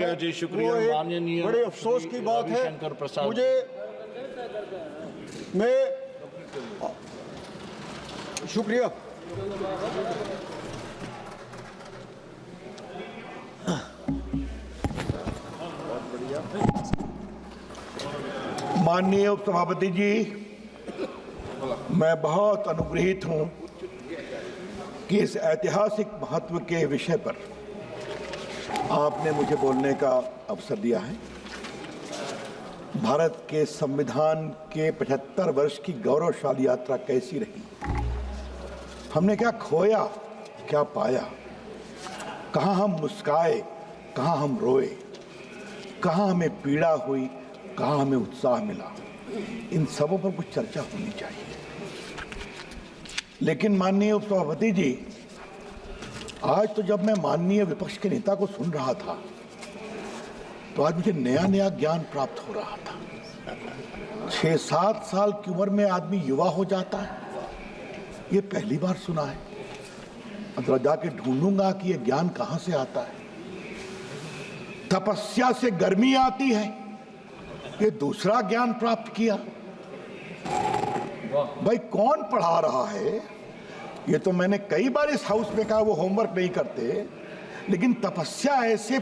जी शुक्रिया। माननीय बड़े अफसोस की बात है रविशंकर प्रसाद मुझे, मैं शुक्रिया। माननीय उपसभापति जी, मैं बहुत अनुग्रहित हूं कि इस ऐतिहासिक महत्व के विषय पर आपने मुझे बोलने का अवसर दिया है। भारत के संविधान के 75 वर्ष की गौरवशाली यात्रा कैसी रही, हमने क्या खोया, क्या पाया, कहां हम मुस्काए, कहां हम रोए, कहां हमें पीड़ा हुई, कहां हमें उत्साह मिला, इन सबों पर कुछ चर्चा होनी चाहिए। लेकिन माननीय उपसभापति जी, आज तो जब मैं माननीय विपक्ष के नेता को सुन रहा था तो आज मुझे नया नया ज्ञान प्राप्त हो रहा था। 6-7 साल की उम्र में आदमी युवा हो जाता है, ये पहली बार सुना है। अंदर जाके ढूंढूंगा कि ये ज्ञान कहां से आता है। तपस्या से गर्मी आती है, ये दूसरा ज्ञान प्राप्त किया। भाई कौन पढ़ा रहा है? ये तो मैंने कई बार इस हाउस में कहा वो होमवर्क नहीं करते, लेकिन तपस्या ऐसे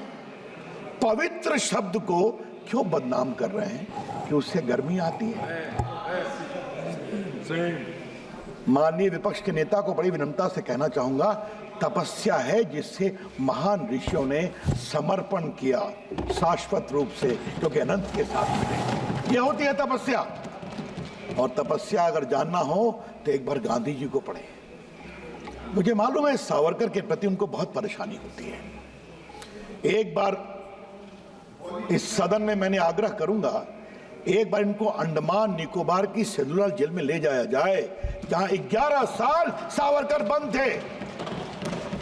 पवित्र शब्द को क्यों बदनाम कर रहे हैं कि उससे गर्मी आती है। माननीय विपक्ष के नेता को बड़ी विनम्रता से कहना चाहूंगा, तपस्या है जिससे महान ऋषियों ने समर्पण किया शाश्वत रूप से, क्योंकि अनंत के साथ मिले। यह होती है तपस्या। और तपस्या अगर जानना हो तो एक बार गांधी जी को पढ़े। मुझे मालूम है सावरकर के प्रति उनको बहुत परेशानी होती है। एक बार इस सदन में मैंने आग्रह करूंगा, एक बार इनको अंडमान निकोबार की सेलुलर जेल में ले जाया जाए, जहां 11 साल सावरकर बंद थे।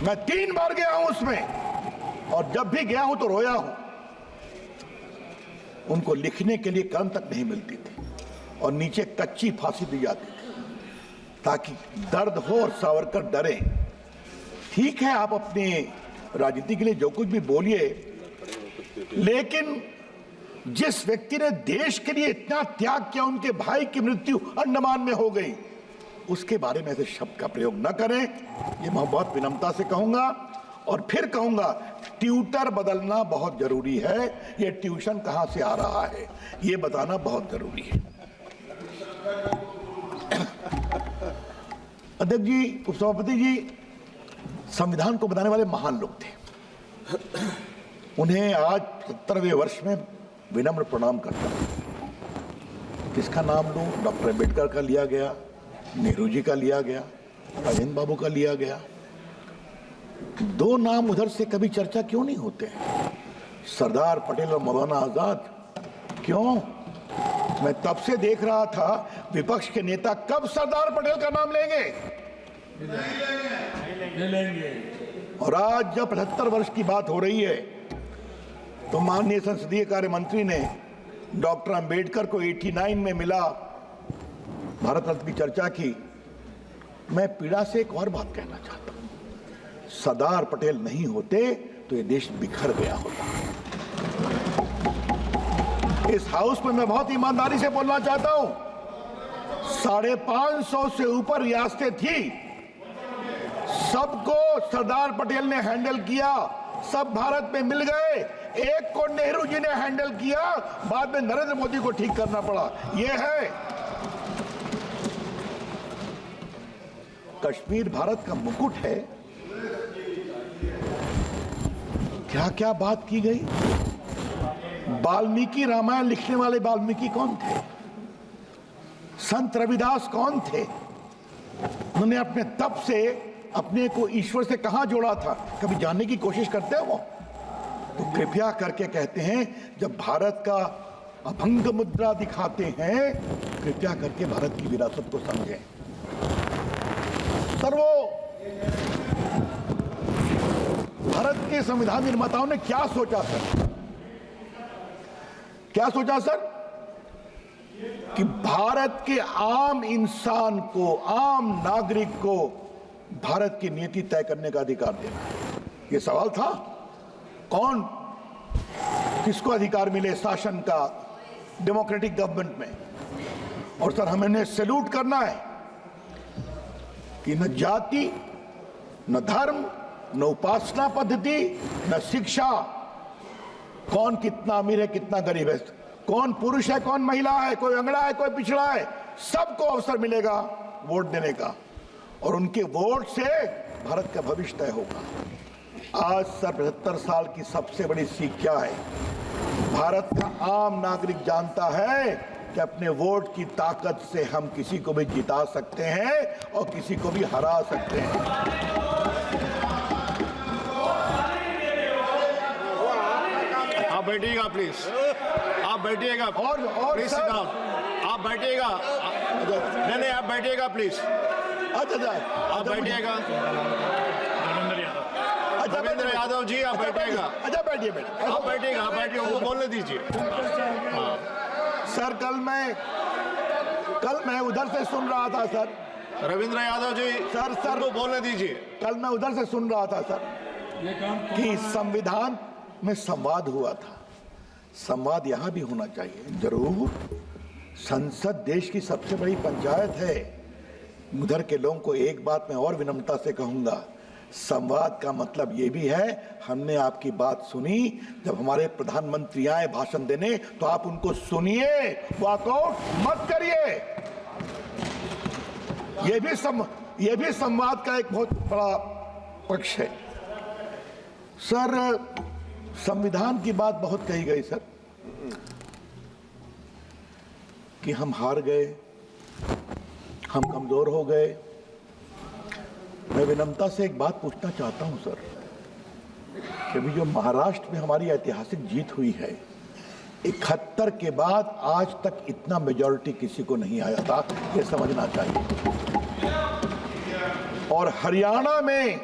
मैं 3 बार गया हूं उसमें, और जब भी गया हूं तो रोया हूं। उनको लिखने के लिए कलम तक नहीं मिलती थी और नीचे कच्ची फांसी दी जाती थी ताकि दर्द हो और सावरकर डरे। ठीक है, आप अपने राजनीति के लिए जो कुछ भी बोलिए, लेकिन जिस व्यक्ति ने देश के लिए इतना त्याग किया, उनके भाई की मृत्यु अंडमान में हो गई, उसके बारे में ऐसे शब्द का प्रयोग न करें। ये मैं बहुत विनम्रता से कहूंगा। और फिर कहूंगा, ट्यूटर बदलना बहुत जरूरी है। ये ट्यूशन कहां से आ रहा है, ये बताना बहुत जरूरी है। अध्यक्ष जी, उपसभापति जी, संविधान को बनाने वाले महान लोग थे। उन्हें आज 70वें वर्ष में विनम्र प्रणाम करता हूं। किसका नाम लूं? डॉक्टर अम्बेडकर का लिया गया, नेहरू जी का लिया गया, राजेंद्र बाबू का लिया गया। 2 नाम उधर से कभी चर्चा क्यों नहीं होते हैं? सरदार पटेल और मौलाना आजाद क्यों? मैं तब से देख रहा था विपक्ष के नेता कब सरदार पटेल का नाम लेंगे। नहीं लेंगे। और आज जब 75 वर्ष की बात हो रही है तो माननीय संसदीय कार्य मंत्री ने डॉक्टर अंबेडकर को 89 में मिला भारत रत्न की चर्चा की। मैं पीड़ा से एक और बात कहना चाहता हूं, सरदार पटेल नहीं होते तो ये देश बिखर गया होता। इस हाउस में मैं बहुत ईमानदारी से बोलना चाहता हूं, 550 से ऊपर रियासतें थी, सबको सरदार पटेल ने हैंडल किया, सब भारत में मिल गए। एक को नेहरू जी ने हैंडल किया, बाद में नरेंद्र मोदी को ठीक करना पड़ा। यह है कश्मीर भारत का मुकुट है। क्या क्या बात की गई। वाल्मीकि रामायण लिखने वाले वाल्मीकि कौन थे? संत रविदास कौन थे? उन्होंने अपने तप से अपने को ईश्वर से कहां जोड़ा था, कभी जानने की कोशिश करते हैं वो? तो कृपया करके कहते हैं, जब भारत का अभंग मुद्रा दिखाते हैं, कृपया करके भारत की विरासत को समझें। सर, वो भारत के संविधान निर्माताओं ने क्या सोचा सर? क्या सोचा सर? कि भारत के आम इंसान को, आम नागरिक को भारत की नीति तय करने का अधिकार देना। ये सवाल था। कौन किसको अधिकार मिले शासन का डेमोक्रेटिक गवर्नमेंट में। और सर हमें इन्हें सैल्यूट करना है कि न जाति, न धर्म, न उपासना पद्धति, न शिक्षा, कौन कितना अमीर है कितना गरीब है, कौन पुरुष है कौन महिला है, कोई अंगड़ा है कोई पिछड़ा है, सबको अवसर मिलेगा वोट देने का और उनके वोट से भारत का भविष्य तय होगा। आज सर 75 साल की सबसे बड़ी सीख क्या है? भारत का आम नागरिक जानता है कि अपने वोट की ताकत से हम किसी को भी जिता सकते हैं और किसी को भी हरा सकते हैं। आप बैठिएगा प्लीज, आप बैठिएगा और प्लीज सर, आप बैठिएगा, नहीं आप बैठिएगा प्लीज, अच्छा आप बैठिएगा। रविंद्र यादव जी आप बैठिएगा। अच्छा बैठिए आप बैठिएगा, आप बैठिए, उनको बोलने दीजिए। सर कल मैं उधर से सुन रहा था सर। रविंद्र यादव जी सर उनको बोलने दीजिए। कल मैं उधर से सुन रहा था सर कि संविधान में संवाद हुआ था। संवाद यहां भी होना चाहिए जरूर। संसद देश की सबसे बड़ी पंचायत है। उधर के लोगों को एक बात मैं और विनम्रता से कहूंगा, संवाद का मतलब ये भी है हमने आपकी बात सुनी। जब हमारे प्रधानमंत्री आए भाषण देने तो आप उनको सुनिए, वॉकआउट मत करिए। ये भी संवाद का एक बहुत बड़ा पक्ष है। सर संविधान की बात बहुत कही गई सर कि हम हार गए, हम कमजोर हो गए। मैं विनम्रता से एक बात पूछना चाहता हूं सर कि अभी जो महाराष्ट्र में हमारी ऐतिहासिक जीत हुई है, 71 के बाद आज तक इतना मेजॉरिटी किसी को नहीं आया था, ये समझना चाहिए। और हरियाणा में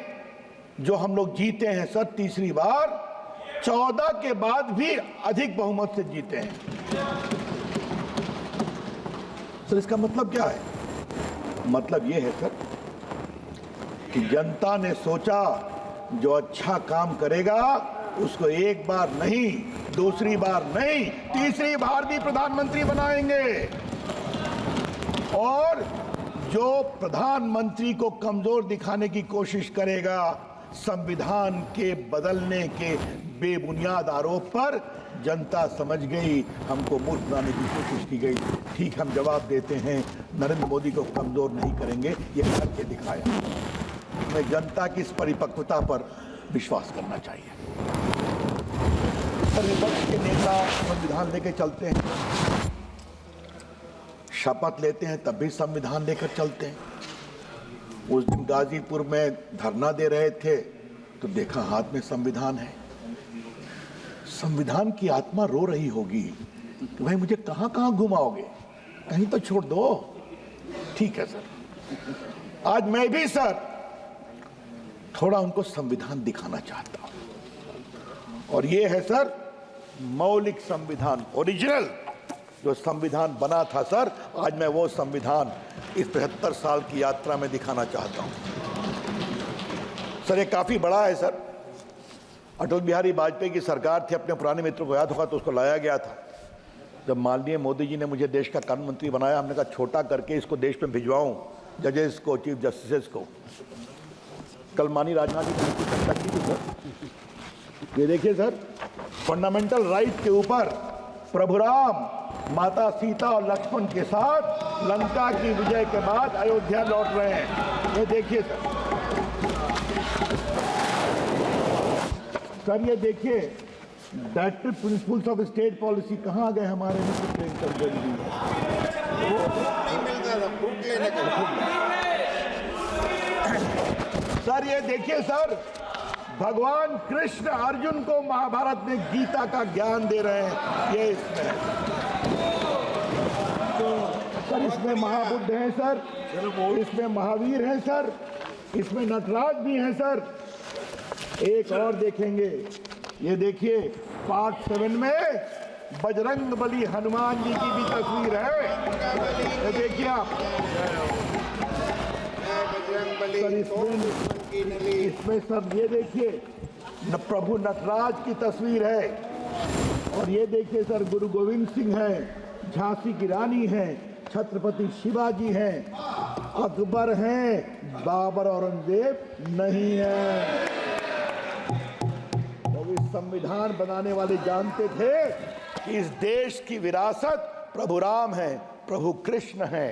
जो हम लोग जीते हैं सर तीसरी बार, 14 के बाद भी अधिक बहुमत से जीते हैं। सर इसका मतलब क्या है? मतलब यह है सर कि जनता ने सोचा जो अच्छा काम करेगा उसको एक बार नहीं, दूसरी बार नहीं, तीसरी बार भी प्रधानमंत्री बनाएंगे। और जो प्रधानमंत्री को कमजोर दिखाने की कोशिश करेगा संविधान के बदलने के बेबुनियाद आरोप पर, जनता समझ गई हमको मूर्ख बनाने की कोशिश की गई। ठीक हम जवाब देते हैं, नरेंद्र मोदी को कमजोर नहीं करेंगे, ये करके दिखाया। हमें जनता की इस परिपक्वता पर विश्वास करना चाहिए। पर विपक्ष के नेता संविधान लेकर चलते हैं, शपथ लेते हैं तब भी संविधान लेकर चलते हैं। उस दिन गाजीपुर में धरना दे रहे थे तो देखा हाथ में संविधान है। संविधान की आत्मा रो रही होगी कि भाई मुझे कहां कहां घुमाओगे, कहीं तो छोड़ दो। ठीक है सर, आज मैं भी सर थोड़ा उनको संविधान दिखाना चाहता हूं। और ये है सर मौलिक संविधान, ओरिजिनल जो संविधान बना था सर, आज मैं वो संविधान इस 75 साल की यात्रा में दिखाना चाहता हूं। सर ये काफी बड़ा है सर। अटल बिहारी वाजपेयी की सरकार थी, अपने पुराने मित्र को याद होगा तो उसको लाया गया था। जब माननीय मोदी जी ने मुझे देश का कानून मंत्री बनाया, हमने कहा छोटा करके इसको देश में भिजवाऊं जजेस को, चीफ जस्टिस को। कल माननीय राजनाथ जी ने चर्चा की थी सर। ये देखिए सर, फंडामेंटल राइट के ऊपर प्रभुराम माता सीता और लक्ष्मण के साथ लंका की विजय के बाद अयोध्या लौट रहे हैं। ये देखिए सर, ये देखिए directive principles of state policy कहाँ गए हमारे मित्र प्रेमचंद जी? सर ये देखिए सर, भगवान कृष्ण अर्जुन को महाभारत में गीता का ज्ञान दे रहे हैं। ये इसमें सर, इसमें महाबुद्ध हैं सर, इसमें महावीर हैं सर, इसमें नटराज भी हैं सर। एक और देखेंगे, ये देखिए पार्ट 7 में बजरंग बली हनुमान जी की भी तस्वीर है। ये देखिए आप सर, इसमें सर ये देखिए प्रभु नटराज की तस्वीर है। और ये देखिए सर, गुरु गोविंद सिंह है, झांसी की रानी है, छत्रपति शिवाजी हैं, अकबर हैं, बाबर औरंगजेब नहीं है। तो इस संविधान बनाने वाले जानते थे कि इस देश की विरासत प्रभु राम है, प्रभु कृष्ण है,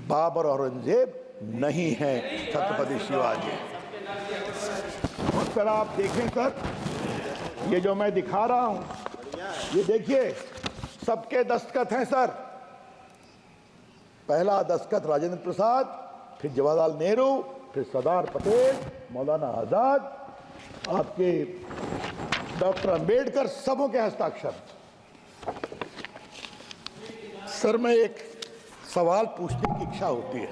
बाबर औरंगजेब नहीं है, छत्रपति शिवाजी। और सर आप देखें सर, ये जो मैं दिखा रहा हूं, ये देखिए सबके दस्तखत हैं सर। पहला दस्तखत राजेंद्र प्रसाद, फिर जवाहरलाल नेहरू, फिर सरदार पटेल, मौलाना आजाद, आपके डॉक्टर अंबेडकर, सबों के हस्ताक्षर। सर मैं एक सवाल पूछने की इच्छा होती है,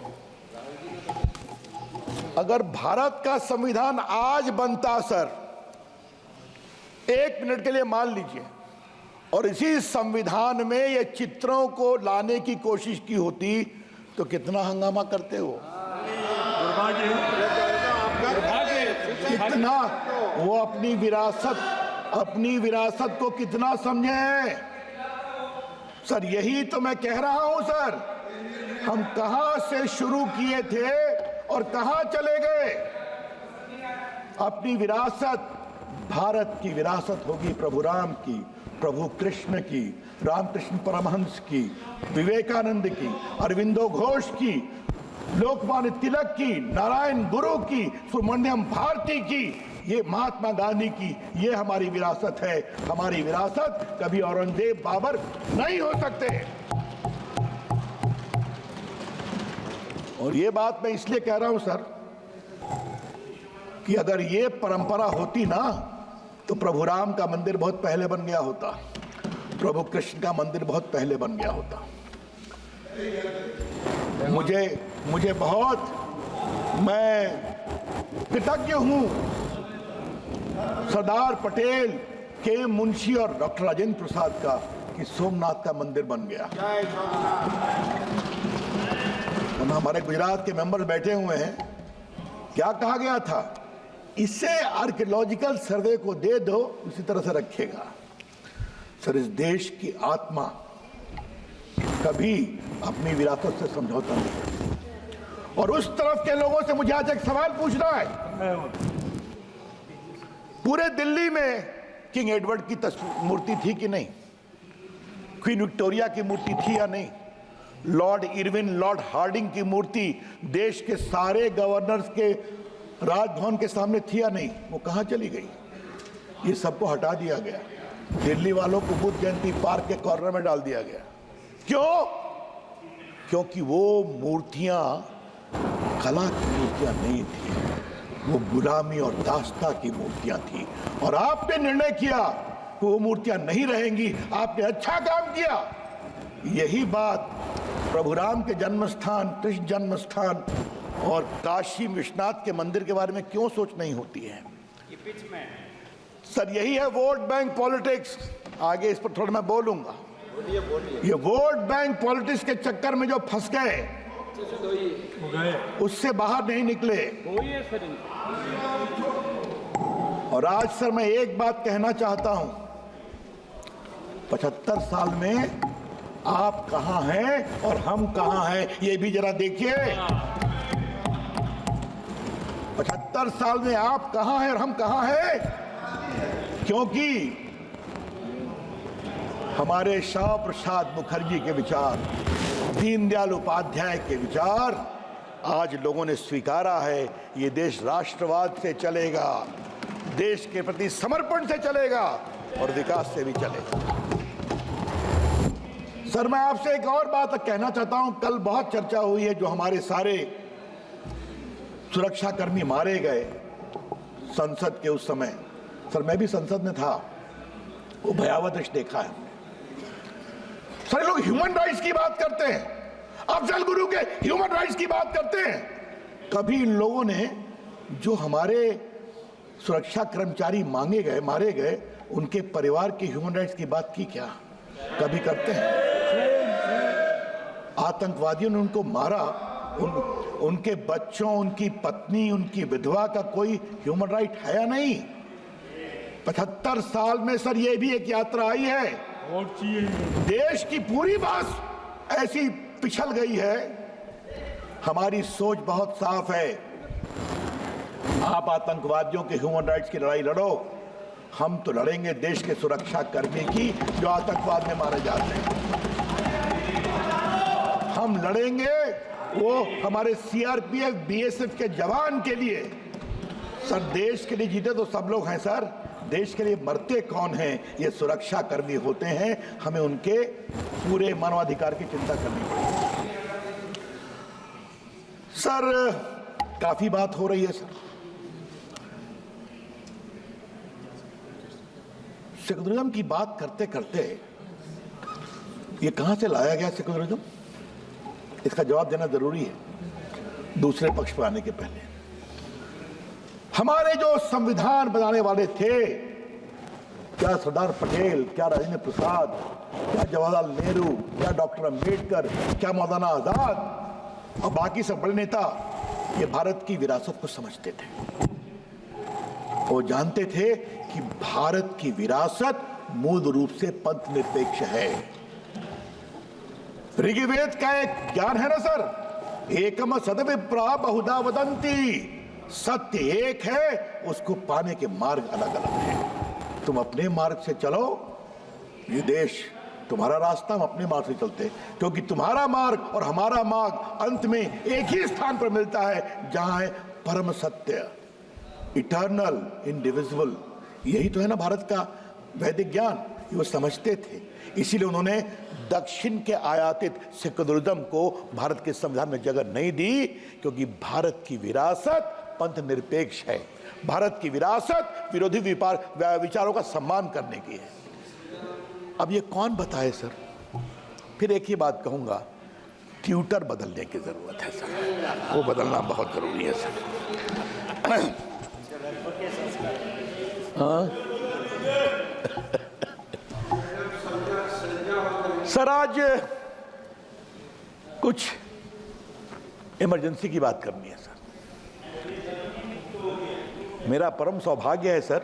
अगर भारत का संविधान आज बनता सर, एक मिनट के लिए मान लीजिए, और इसी संविधान में ये चित्रों को लाने की कोशिश की होती तो कितना हंगामा करते हो, कितना वो अपनी विरासत को कितना समझे सर। यही तो मैं कह रहा हूं सर, हम कहां से शुरू किए थे और कहां चले गए। अपनी विरासत, भारत की विरासत होगी प्रभु राम की, प्रभु कृष्ण की, रामकृष्ण परमहंस की, विवेकानंद की, अरविंदो घोष की, लोकमान्य तिलक की, नारायण गुरु की, सुब्रमण्यम भारती की, ये महात्मा गांधी की, ये हमारी विरासत है। हमारी विरासत कभी औरंगजेब बाबर नहीं हो सकते। और ये बात मैं इसलिए कह रहा हूं सर कि अगर ये परंपरा होती ना तो प्रभु राम का मंदिर बहुत पहले बन गया होता, प्रभु कृष्ण का मंदिर बहुत पहले बन गया होता। मुझे बहुत, मैं कृतज्ञ हूं सरदार पटेल के मुंशी और डॉक्टर राजेंद्र प्रसाद का कि सोमनाथ का मंदिर बन गया। और हमारे गुजरात के मेंबर्स बैठे हुए हैं, क्या कहा गया था, इसे आर्कियोलॉजिकल सर्वे को दे दो, उसी तरह से रखेगा। सर इस देश की आत्मा कभी अपनी विरासत से समझौता नहीं। और उस तरफ के लोगों से मुझे आज एक सवाल पूछना है, पूरे दिल्ली में किंग एडवर्ड की मूर्ति थी कि नहीं, क्वीन विक्टोरिया की मूर्ति थी या नहीं, लॉर्ड इरविन, लॉर्ड हार्डिंग की मूर्ति देश के सारे गवर्नर्स के राजभवन के सामने थी या नहीं, वो कहां चली गई। ये सबको हटा दिया गया, दिल्ली वालों को बुद्ध जयंती पार्क के कॉर्नर में डाल दिया गया। क्यों? क्योंकि वो मूर्तियां कला की मूर्तियां नहीं थी, वो गुलामी और दास्ता की मूर्तियां थी। और आपने निर्णय किया कि वो मूर्तियां नहीं रहेंगी, आपने अच्छा काम किया। यही बात प्रभु राम के जन्म स्थान, कृष्ण जन्म स्थान और काशी विश्वनाथ के मंदिर के बारे में क्यों सोच नहीं होती है सर। यही है वोट बैंक पॉलिटिक्स। आगे इस पर थोड़ा मैं बोलूंगा। ये वोट बैंक पॉलिटिक्स के चक्कर में जो फंस गए उससे बाहर नहीं निकले। और आज सर मैं एक बात कहना चाहता हूं, 75 साल में आप कहां हैं और हम कहां हैं, ये भी जरा देखिए। 75 साल में आप कहां हैं और हम कहां हैं, क्योंकि हमारे श्यामा प्रसाद मुखर्जी के विचार, दीनदयाल उपाध्याय के विचार आज लोगों ने स्वीकारा है। ये देश राष्ट्रवाद से चलेगा, देश के प्रति समर्पण से चलेगा और विकास से भी चलेगा। सर मैं आपसे एक और बात कहना चाहता हूं, कल बहुत चर्चा हुई है, जो हमारे सारे सुरक्षाकर्मी मारे गए संसद के उस समय। सर मैं भी संसद में था, वो भयावह दृश्य देखा है। सारे लोग ह्यूमन राइट्स की बात करते हैं, अफजल गुरु के ह्यूमन राइट्स की बात करते हैं। कभी इन लोगों ने जो हमारे सुरक्षा कर्मचारी मारे गए, उनके परिवार के ह्यूमन राइट्स की बात की क्या? कभी करते हैं? आतंकवादियों ने उनको मारा, उनके बच्चों, उनकी पत्नी, उनकी विधवा का कोई ह्यूमन राइट है या नहीं? 75 साल में सर ये भी एक यात्रा आई है। देश की पूरी बात ऐसी पिछल गई है। हमारी सोच बहुत साफ है। आप आतंकवादियों के ह्यूमन राइट्स की लड़ाई लड़ो, हम तो लड़ेंगे देश के सुरक्षा कर्मी की जो आतंकवाद में मारे जाते हैं। हम लड़ेंगे वो हमारे सीआरपीएफ बीएसएफ के जवान के लिए। सर देश के लिए जीते तो सब लोग हैं सर, देश के लिए मरते कौन हैं? ये सुरक्षा कर्मी होते हैं। हमें उनके पूरे मानवाधिकार की चिंता करनी पड़ेगी। सर काफी बात हो रही है सर। सेकुलरिज्म की बात करते करते ये कहां से लाया गया सेकुलरिज्म, इसका जवाब देना जरूरी है दूसरे पक्ष पर आने के पहले। हमारे जो संविधान बनाने वाले थे, क्या सरदार पटेल, क्या राजेंद्र प्रसाद, क्या जवाहरलाल नेहरू, क्या डॉक्टर अंबेडकर, क्या मौलाना आजाद और बाकी सब बड़े नेता, ये भारत की विरासत को समझते थे। वो जानते थे कि भारत की विरासत मूल रूप से पंथ निरपेक्ष है। ऋग्वेद का एक ज्ञान है ना सर, एकम सदविप्रा बहुधा वदंती। सत्य एक है, उसको पाने के मार्ग अलग अलग हैं। तुम अपने मार्ग से चलो, ये देश तुम्हारा रास्ता, हम अपने मार्ग से चलते, क्योंकि तुम्हारा मार्ग और हमारा मार्ग अंत में एक ही स्थान पर मिलता है, जहां है परम सत्य, इटर्नल, इंडिविजुअल। यही तो है ना भारत का वैदिक ज्ञान। ये वो समझते थे, इसीलिए उन्होंने दक्षिण के आयातित सेकुलरिज्म को भारत के संविधान में जगह नहीं दी, क्योंकि भारत की विरासत पंथ निरपेक्ष है। भारत की विरासत विरोधी विचारों का सम्मान करने की है। अब ये कौन बताए सर? फिर एक ही बात कहूंगा, ट्यूटर बदलने की जरूरत है सर, वो बदलना बहुत जरूरी है सर। हाँ सर, आज कुछ इमरजेंसी की बात करनी है सर। मेरा परम सौभाग्य है सर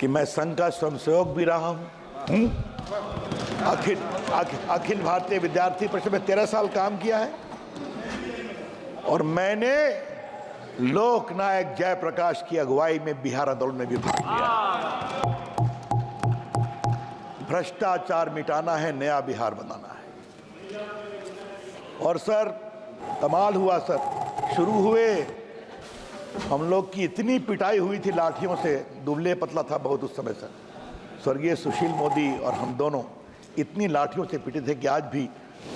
कि मैं संघ का स्वयंसेवक भी रहा हूं। अखिल भारतीय विद्यार्थी परिषद में 13 साल काम किया है, और मैंने लोकनायक जयप्रकाश की अगुवाई में बिहार आंदोलन में भी भाग लिया। भ्रष्टाचार मिटाना है, नया बिहार बनाना है। और सर कमाल हुआ सर, शुरू हुए हम लोग की इतनी पिटाई हुई थी लाठियों से, दुबले पतला था बहुत उस समय सर, स्वर्गीय सुशील मोदी और हम दोनों इतनी लाठियों से पिटे थे कि आज भी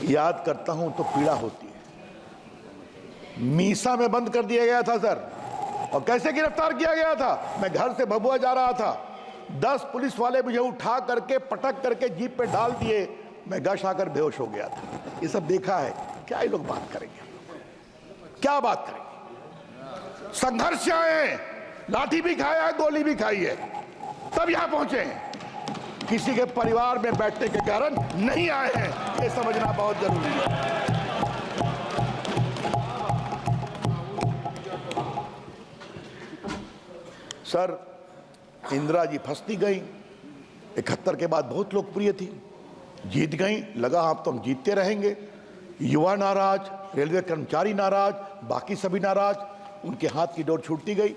याद करता हूं तो पीड़ा होती है। मीसा में बंद कर दिया गया था सर, और कैसे गिरफ्तार किया गया था? मैं घर से भभुआ जा रहा था, 10 पुलिस वाले मुझे उठा करके पटक करके जीप पे डाल दिए, मैं गश आकर बेहोश हो गया था। ये सब देखा है। क्या ये लोग बात करेंगे? क्या बात करेंगे? संघर्ष से आए हैं, लाठी भी खाया है, गोली भी खाई है, तब यहां पहुंचे हैं। किसी के परिवार में बैठने के कारण नहीं आए हैं, ये समझना बहुत जरूरी है। सर इंदिरा जी फंसती गई, 71 के बाद बहुत लोकप्रिय थी, जीत गई, लगा आप तो हम जीतते रहेंगे। युवा नाराज, रेलवे कर्मचारी नाराज, बाकी सभी नाराज, उनके हाथ की डोर छूटती गई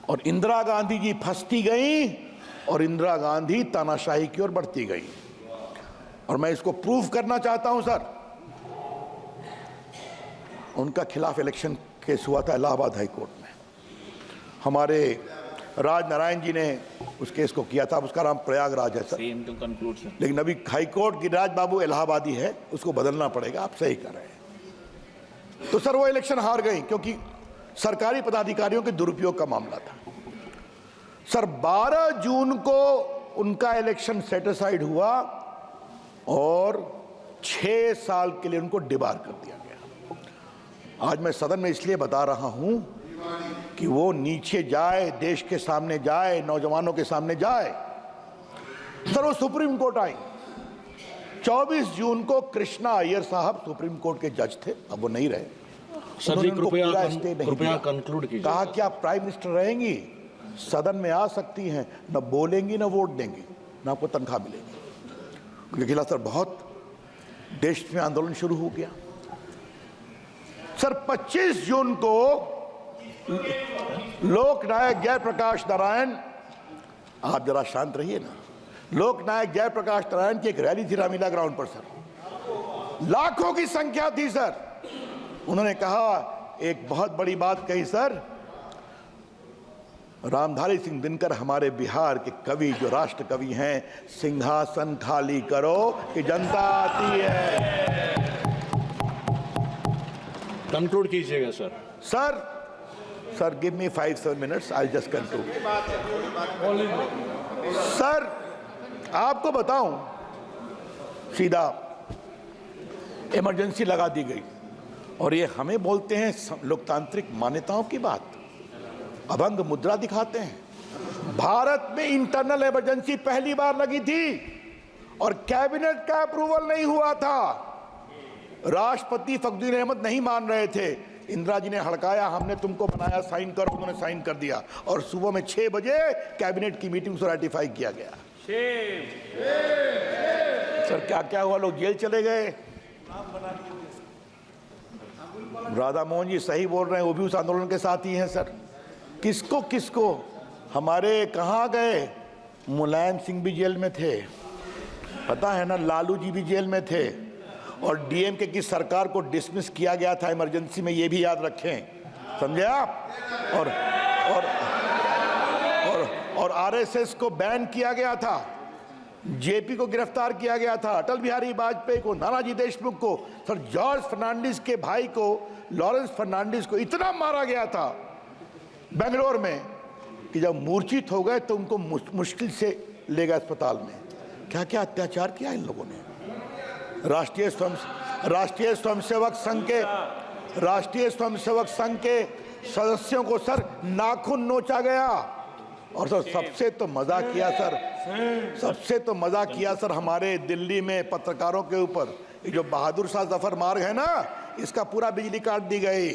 और इंदिरा गांधी जी फंसती गई और इंदिरा गांधी तानाशाही की ओर बढ़ती गई। और मैं इसको प्रूव करना चाहता हूं सर, उनका खिलाफ इलेक्शन केस हुआ था इलाहाबाद हाई कोर्ट में, हमारे राज नारायण जी ने उस केस को किया था, उसका नाम प्रयागराज है सर, लेकिन अभी हाई कोर्ट गिरिराज बाबू इलाहाबादी है, उसको बदलना पड़ेगा। आप सही कर रहे हैं। तो सर वो इलेक्शन हार गई क्योंकि सरकारी पदाधिकारियों के दुरुपयोग का मामला था। सर 12 जून को उनका इलेक्शन सेटिसाइड हुआ और 6 साल के लिए उनको डिबार कर दिया गया। आज मैं सदन में इसलिए बता रहा हूं कि वो नीचे जाए, देश के सामने जाए, नौजवानों के सामने जाए। सर वो सुप्रीम कोर्ट आई, 24 जून को कृष्णा अय्यर साहब सुप्रीम कोर्ट के जज थे, अब वो नहीं रहे। सर जी कृपया कंक्लूड कीजिए। कहा कि आप प्राइम मिनिस्टर रहेंगी, सदन में आ सकती हैं, न बोलेंगी न वोट देंगी, न आपको तनख्वाह मिलेगी। उनके खिलाफ सर बहुत देश में आंदोलन शुरू हो गया। सर 25 जून को लोकनायक जयप्रकाश नारायण, आप जरा शांत रहिए ना, लोकनायक जयप्रकाश नारायण की एक रैली थी रामलीला ग्राउंड पर सर, लाखों की संख्या थी सर। उन्होंने कहा, एक बहुत बड़ी बात कही सर, रामधारी सिंह दिनकर हमारे बिहार के कवि, जो राष्ट्र कवि हैं, सिंहासन खाली करो कि जनता आती है। कंक्लूड कीजिएगा sir. Sir give me 5-7 minutes, I just conclude. Sir आपको बताऊं, सीधा इमरजेंसी लगा दी गई, और ये हमें बोलते हैं लोकतांत्रिक मान्यताओं की बात, अभंग मुद्रा दिखाते हैं। भारत में इंटरनल इमरजेंसी पहली बार लगी थी और कैबिनेट का अप्रूवल नहीं हुआ था। राष्ट्रपति फखरुद्दीन अहमद नहीं मान रहे थे, इंदिरा जी ने हड़काया, हमने तुमको बनाया, साइन करो, उन्होंने साइन कर दिया, और सुबह में 6 बजे कैबिनेट की मीटिंग से रेटिफाई किया गया। सर क्या क्या हुआ, लोग जेल चले गए। राधा मोहन जी सही बोल रहे हैं, वो भी उस आंदोलन के साथ ही हैं सर। किसको किसको, हमारे कहाँ गए, मुलायम सिंह भी जेल में थे, पता है ना, लालू जी भी जेल में थे, और डीएमके की सरकार को डिसमिस किया गया था इमरजेंसी में, ये भी याद रखें, समझे आप। और आरएसएस को बैन किया गया था, जेपी को गिरफ्तार किया गया था, अटल बिहारी वाजपेयी को, नानाजी देशमुख को, सर जॉर्ज फर्नांडिस के भाई को, लॉरेंस फर्नांडिस को इतना मारा गया था बेंगलोर में कि जब मूर्छित हो गए तो उनको मुश्किल से ले गए अस्पताल में। क्या क्या अत्याचार किया इन लोगों ने। राष्ट्रीय स्वयंसेवक संघ के सदस्यों को सर नाखून नोचा गया। और सर सबसे तो मजा किया सर हमारे दिल्ली में पत्रकारों के ऊपर, ये जो बहादुर शाह जफर मार्ग है ना, इसका पूरा बिजली काट दी गई।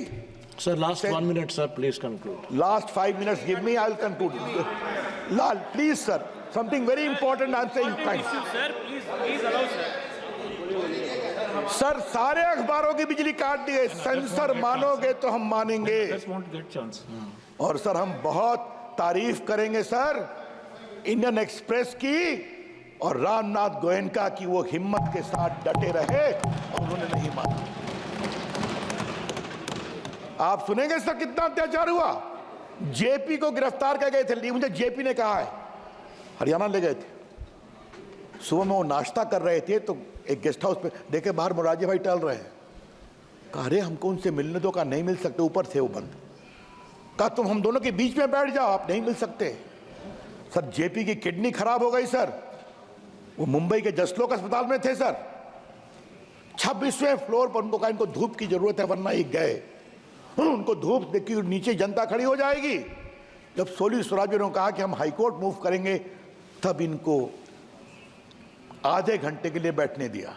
Sir last 1 minute sir, please conclude. Last 5 minutes give me, I will conclude. Lal please sir, something very important I am saying. Please allow sir, सारे अखबारों की बिजली काट दी गई। सेंसर मानोगे तो हम मानेंगे। और सर हम बहुत तारीफ करेंगे सर इंडियन एक्सप्रेस की और रामनाथ गोयनका की, वो हिम्मत के साथ डटे रहे और उन्होंने नहीं माना। आप सुनेंगे सर कितना अत्याचार हुआ। जेपी को गिरफ्तार कर गए थे, मुझे जेपी ने कहा है, हरियाणा ले गए थे, सुबह में वो नाश्ता कर रहे थे तो एक गेस्ट हाउस पे देखे बाहर मोरारजी भाई टहल रहे हैं। कहा अरे हमको उनसे मिलने दो, कहा नहीं मिल सकते, ऊपर थे वो बंद। कहा तुम हम दोनों के बीच में बैठ जाओ, आप नहीं मिल सकते। सर जेपी की किडनी खराब हो गई सर, वो मुंबई के जसलोक अस्पताल में थे सर, 26वें फ्लोर पर। उनको कहा इनको धूप की जरूरत है वरना ये गए। उनको धूप देखी, नीचे जनता खड़ी हो जाएगी। जब सोली स्वराज ने कहा कि हम हाईकोर्ट मूव करेंगे, तब इनको आधे घंटे के लिए बैठने दिया।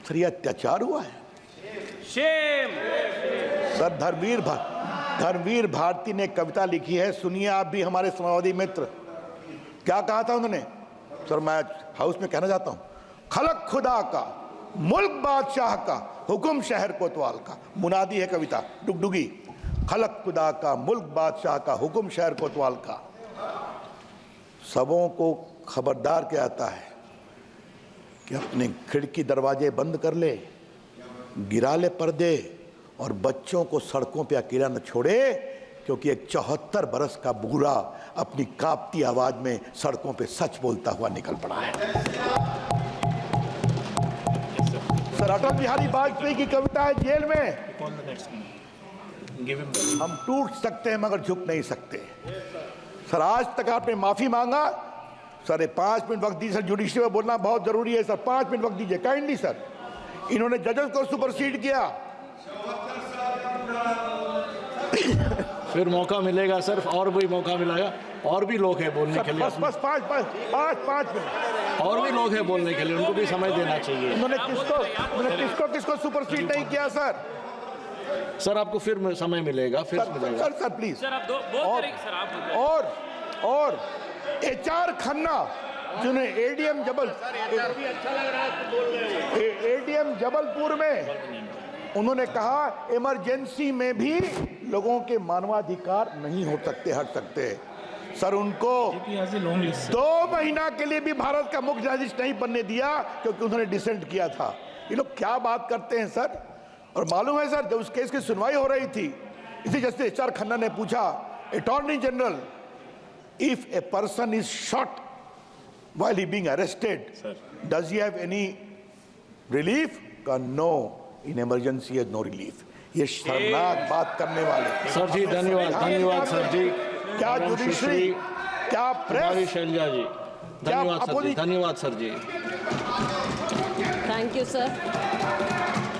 सर ये अत्याचार हुआ है। सर धर्मवीर भारती ने कविता लिखी है, सुनिए आप भी हमारे समाजवादी मित्र। क्या कहा था उन्होंने, सर मैं हाउस में कहना चाहता हूं, खलक खुदा का, मुल्क बादशाह का, हुक्म शहर कोतवाल का। मुनादी है कविता, डुगडुगी। खलक खुदा का, मुल्क बादशाह का, हुक्म शहर कोतवाल का। सबों को खबरदार किया जाता है कि अपने खिड़की दरवाजे बंद कर ले, गिरा ले पर्दे, और बच्चों को सड़कों पे अकेला न छोड़े, क्योंकि एक 74 बरस का बूढ़ा अपनी कांपती आवाज में सड़कों पे सच बोलता हुआ निकल पड़ा है। सर अटल बिहारी वाजपेयी की कविता है, जेल में, हम टूट सकते हैं मगर झुक नहीं सकते। सर आज तक आपने माफी मांगा, सर 5 मिनट वक्त दीजिए सर, जुडिशरी में बोलना बहुत जरूरी है सर, 5 मिनट वक्त दीजिए काइंडली सर। इन्होंने जजेस को सुपरसीड किया। फिर मौका मिलेगा सर, और भी मौका मिलेगा, और भी लोग हैं बोलने के लिए। बस 5 मिनट, और भी लोग हैं बोलने के लिए, उनको भी समय देना चाहिए। उन्होंने किसको सुपरसीड नहीं किया सर। सर आपको फिर समय मिलेगा, फिर मिलेगा। सर प्लीज सर आप दो करेंगे सर आप। और HR खन्ना जिन्होंने एडीएम जबलपुर में उन्होंने कहा इमरजेंसी में भी लोगों के मानवाधिकार नहीं हो सकते, हट सकते। सर उनको 2 महीना के लिए भी भारत का मुख्य न्यायाधीश नहीं बनने दिया क्योंकि उन्होंने डिसेंट किया था। ये लोग क्या बात करते हैं सर। और मालूम है सर, जब उस केस की सुनवाई हो रही थी, इसी जस्टिस HR खन्ना ने पूछा attorney general, if a person is shot while he being arrested, does he have any relief? No, in emergency has no relief. ये शर्मनाक बात करने वाले सर जी धन्यवाद, धन्यवाद सर जी। क्या जुडिशरी, क्या कुमारी प्रेस, शैलजा जी, धन्यवाद सर जी, धन्यवाद sir ji. Thank you sir.